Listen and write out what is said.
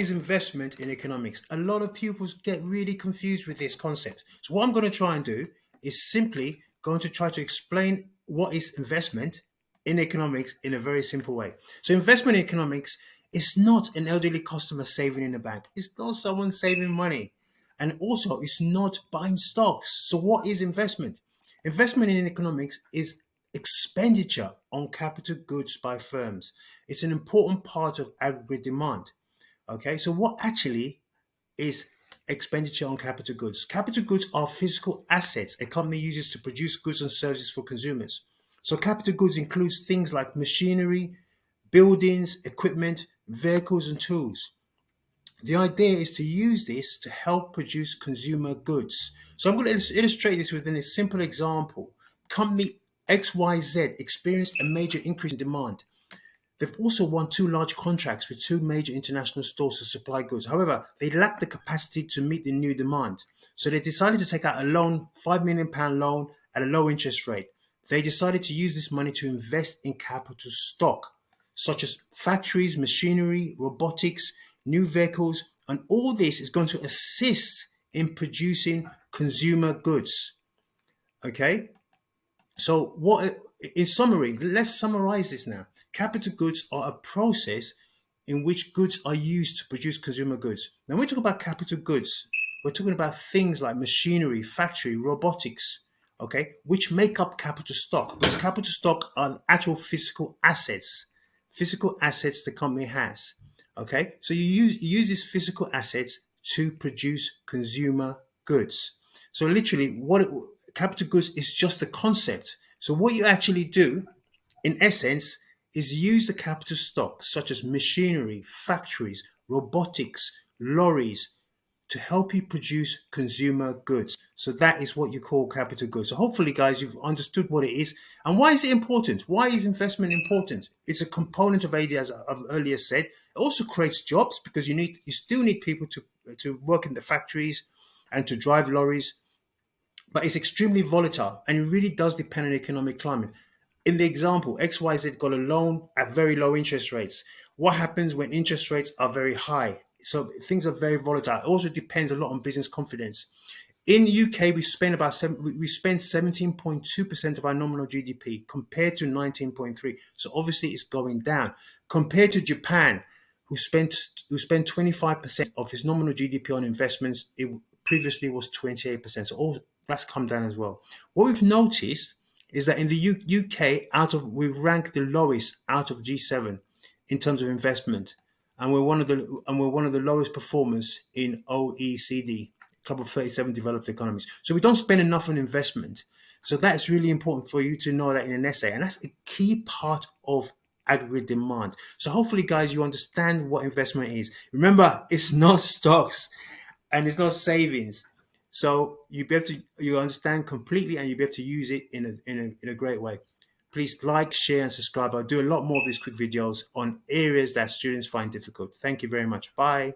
Is investment in economics? A lot of pupils get really confused with this concept. So what I'm going to try and do is simply going to try to explain what is investment in economics in a very simple way. So investment in economics is not an elderly customer saving in a bank. It's not someone saving money. And also it's not buying stocks. So what is investment? Investment in economics is expenditure on capital goods by firms. It's an important part of aggregate demand. Okay, so what actually is expenditure on capital goods? Capital goods are physical assets a company uses to produce goods and services for consumers. So capital goods includes things like machinery, buildings, equipment, vehicles, and tools. The idea is to use this to help produce consumer goods. So I'm going to illustrate this within a simple example. Company XYZ experienced a major increase in demand. They've also won two large contracts with two major international stores to supply goods. However, they lack the capacity to meet the new demand. So they decided to take out a loan, £5 million loan at a low interest rate. They decided to use this money to invest in capital stock, such as factories, machinery, robotics, new vehicles, and all this is going to assist in producing consumer goods. Okay? So, in summary, let's summarize this now. Capital goods are a process in which goods are used to produce consumer goods. Now, when we talk about capital goods, we're talking about things like machinery, factory, robotics, okay, which make up capital stock. Because capital stock are actual physical assets the company has. Okay, so you use these physical assets to produce consumer goods. So literally, capital goods is just the concept. So what you actually do, in essence, is use the capital stock such as machinery, factories, robotics, lorries to help you produce consumer goods. So that is what you call capital goods. So hopefully, guys, you've understood what it is and why is it important. Why is investment important? It's a component of AD, as I've earlier said. It also creates jobs because you still need people to work in the factories and to drive lorries, but it's extremely volatile and it really does depend on the economic climate. In the example, XYZ got a loan at very low interest rates. What happens when interest rates are very high? So things are very volatile. It also depends a lot on business confidence. In UK, we spend 17.2% of our nominal GDP compared to 19.3. So obviously it's going down. Compared to Japan, who spent 25% of his nominal GDP on investments, it previously was 28%. So all that's come down as well. What we've noticed is that in the UK, we rank the lowest out of G7 in terms of investment, and we're one of the lowest performers in OECD, Club of 37 developed economies. So we don't spend enough on investment. So that's really important for you to know that in an essay, and that's a key part of aggregate demand. So hopefully, guys, you understand what investment is. Remember, it's not stocks and it's not savings. So you understand completely, and you'll be able to use it in a great way. Please like, share, and subscribe. I'll do a lot more of these quick videos on areas that students find difficult. Thank you very much. Bye.